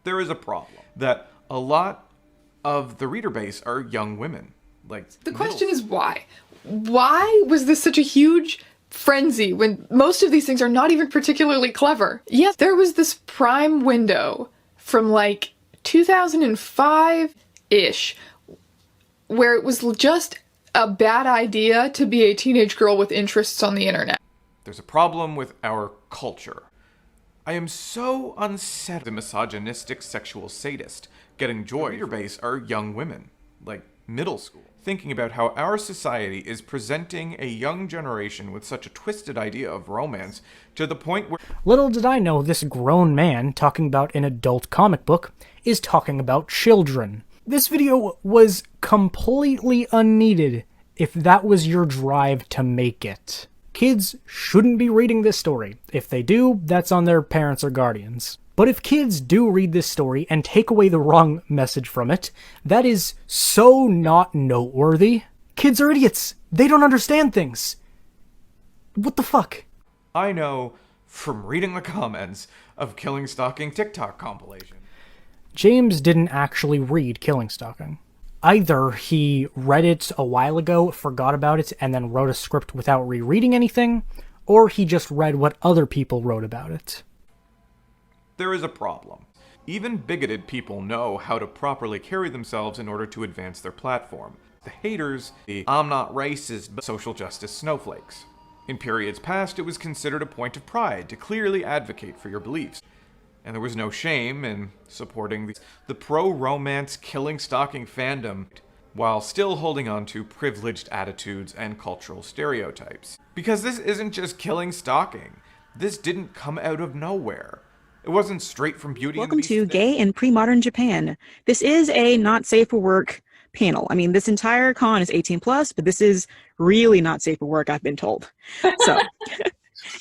There is a problem that a lot of the reader base are young women. The question is why? Why was this such a huge frenzy when most of these things are not even particularly clever? Yes, there was this prime window from 2005-ish where it was just a bad idea to be a teenage girl with interests on the internet. There's a problem with our culture. I am so unsettled. The misogynistic sexual sadist getting joy. The reader base are young women, middle school. Thinking about how our society is presenting a young generation with such a twisted idea of romance to the point where... Little did I know this grown man talking about an adult comic book is talking about children. This video was completely unneeded if that was your drive to make it. Kids shouldn't be reading this story. If they do, that's on their parents or guardians. But if kids do read this story and take away the wrong message from it, that is so not noteworthy. Kids are idiots. They don't understand things. What the fuck? I know from reading the comments of Killing Stalking TikTok compilation. James didn't actually read Killing Stalking. Either he read it a while ago, forgot about it, and then wrote a script without rereading anything, or he just read what other people wrote about it. There is a problem. Even bigoted people know how to properly carry themselves in order to advance their platform. The haters, the I'm not racist but social justice snowflakes. In periods past, it was considered a point of pride to clearly advocate for your beliefs. And there was no shame in supporting the pro-romance Killing Stalking fandom while still holding on to privileged attitudes and cultural stereotypes. Because this isn't just Killing Stalking. This didn't come out of nowhere. It wasn't straight from Beauty and the Beast. Welcome to Gay in Premodern Japan. This is a not safe for work panel. I mean, this entire con is 18 plus, but this is really not safe for work, I've been told. So,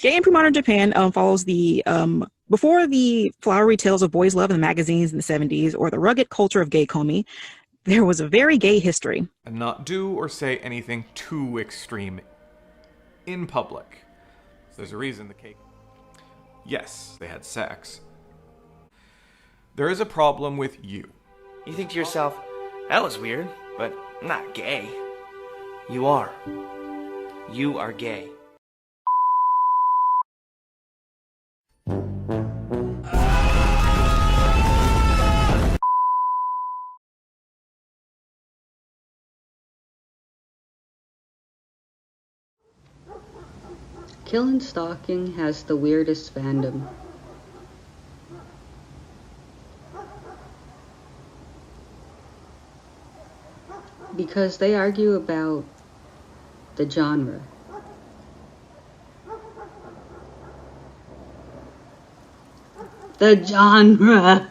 Gay in Premodern Japan follows the, before the flowery tales of boys' love in the magazines in the 70s, or the rugged culture of gay komi, there was a very gay history. And not do or say anything too extreme in public. There's a reason the cake... Yes, they had sex. There is a problem with you. You think to yourself, that was weird, but I'm not gay. You are. You are gay. Killing Stalking has the weirdest fandom. Because they argue about the genre. The genre!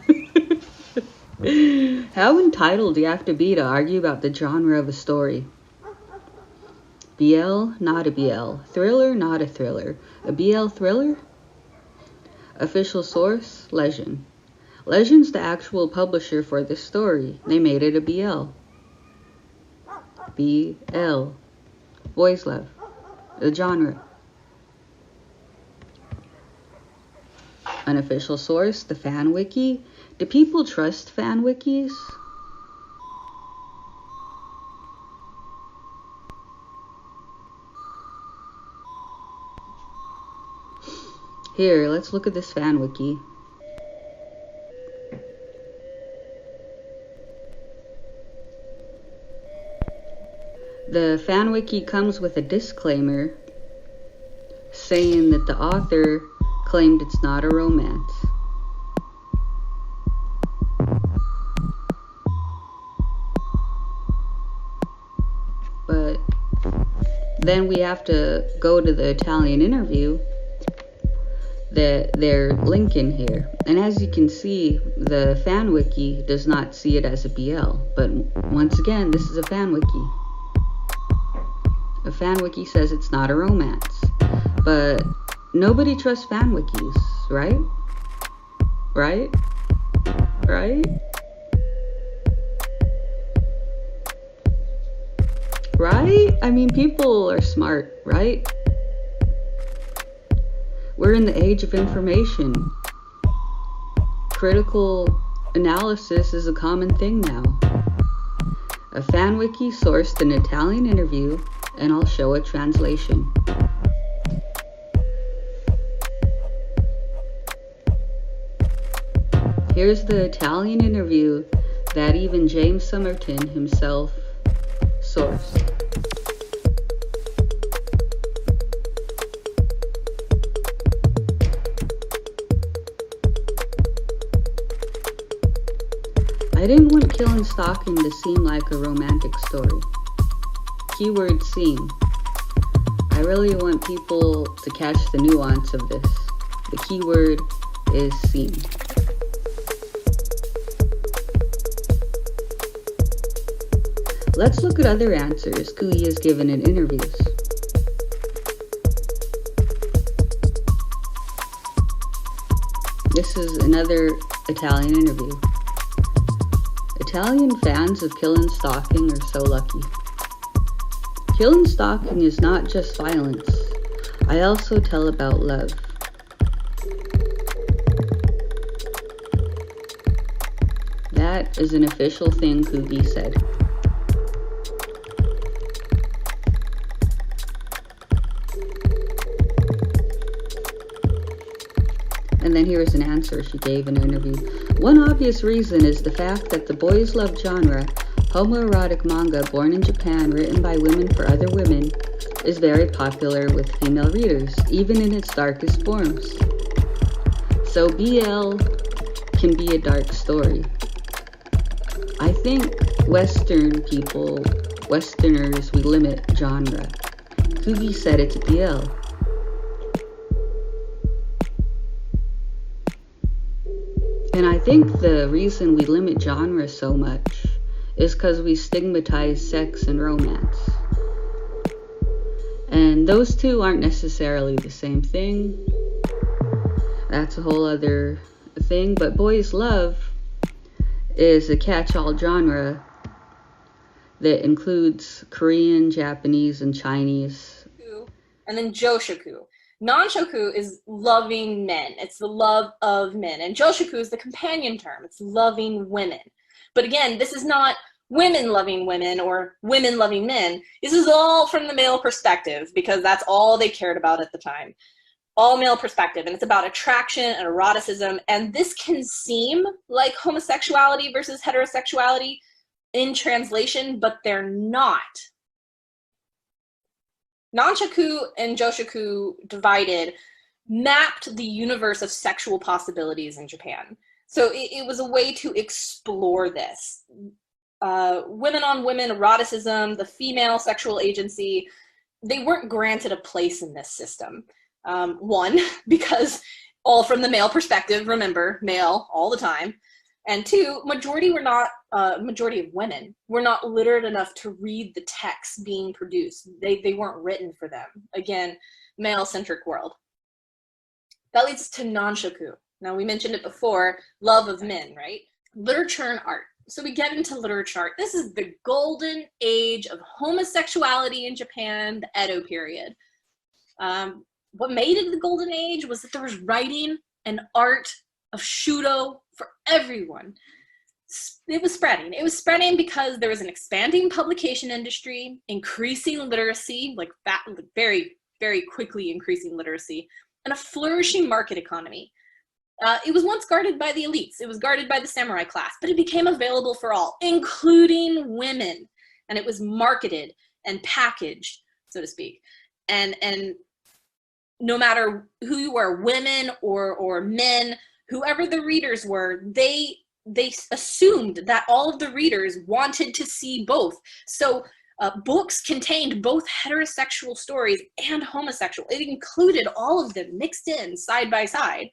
How entitled do you have to be to argue about the genre of a story? BL, not a BL. Thriller, not a thriller. A BL thriller? Official source, Lezhin. Lezhin's the actual publisher for this story. They made it a BL. BL. Boys love. The genre. Unofficial source, the fan wiki. Do people trust fan wikis? Here, let's look at this fan wiki. The fan wiki comes with a disclaimer saying that the author claimed it's not a romance. But then we have to go to the Italian interview that they're linking here. And as you can see, the fan wiki does not see it as a BL. But once again, this is a fan wiki. A fan wiki says it's not a romance. But nobody trusts fan wikis, right? Right? Right? Right? I mean, people are smart, right? We're in the age of information. Critical analysis is a common thing now. A fan wiki sourced an Italian interview, and I'll show a translation. Here's the Italian interview that even James Somerton himself sourced. I didn't want Killing Stalking to seem like a romantic story. Keyword seem. I really want people to catch the nuance of this. The keyword is seem. Let's look at other answers Koogi has given in interviews. This is another Italian interview. Italian fans of Killing Stalking are so lucky. Killing Stalking is not just violence. I also tell about love. That is an official thing Koogi said. And then here is an answer she gave in an interview. One obvious reason is the fact that the boys love genre, homoerotic manga born in Japan, written by women for other women, is very popular with female readers, even in its darkest forms. So BL can be a dark story. I think Westerners, we limit genre. Koogi said it's BL. And I think the reason we limit genre so much is because we stigmatize sex and romance. And those two aren't necessarily the same thing. That's a whole other thing. But boys love is a catch-all genre that includes Korean, Japanese, and Chinese. And then Joshoku. Non-shoku is loving men. It's the love of men. And Joshoku is the companion term. It's loving women. But again, this is not women loving women or women loving men. This is all from the male perspective because that's all they cared about at the time. All male perspective. And it's about attraction and eroticism. And this can seem like homosexuality versus heterosexuality in translation, but they're not. Non-shoku and Joshoku divided mapped the universe of sexual possibilities in Japan. So it was a way to explore this. Women on women eroticism, the female sexual agency, they weren't granted a place in this system. One, because all from the male perspective, remember, male all the time. And two, majority of women were not literate enough to read the texts being produced. They weren't written for them. Again, male-centric world. That leads to non-shoku. Now, we mentioned it before, love of men, right? Literature and art. So we get into literature and art. This is the golden age of homosexuality in Japan, the Edo period. What made it the golden age was that there was writing and art of shudo for everyone. It was spreading. It was spreading because there was an expanding publication industry, increasing literacy, like very, very quickly increasing literacy, and a flourishing market economy. It was once guarded by the elites. It was guarded by the samurai class, but it became available for all, including women. And it was marketed and packaged, so to speak. And no matter who you were, women or men, whoever the readers were, they assumed that all of the readers wanted to see both. So books contained both heterosexual stories and homosexual. It included all of them mixed in side by side.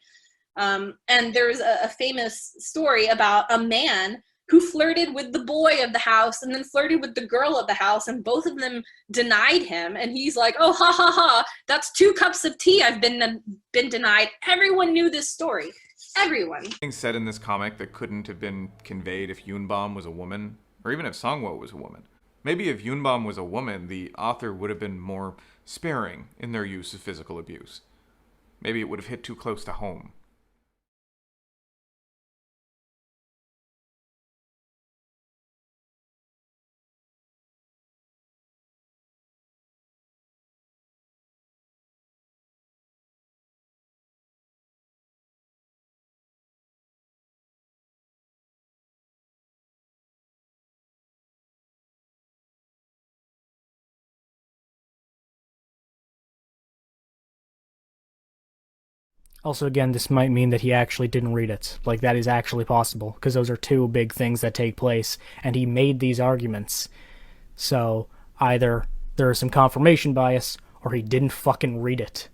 And there's a famous story about a man who flirted with the boy of the house and then flirted with the girl of the house, and both of them denied him. And he's like, oh, ha, ha, ha, that's 2 cups of tea I've been denied. Everyone knew this story. Everyone. Things said in this comic that couldn't have been conveyed if Yunbom was a woman, or even if Songwo was a woman. Maybe if Yunbom was a woman, the author would have been more sparing in their use of physical abuse. Maybe it would have hit too close to home. Also, again, this might mean that he actually didn't read it. Like, that is actually possible, because those are two big things that take place, and he made these arguments. So, either there is some confirmation bias, or he didn't fucking read it.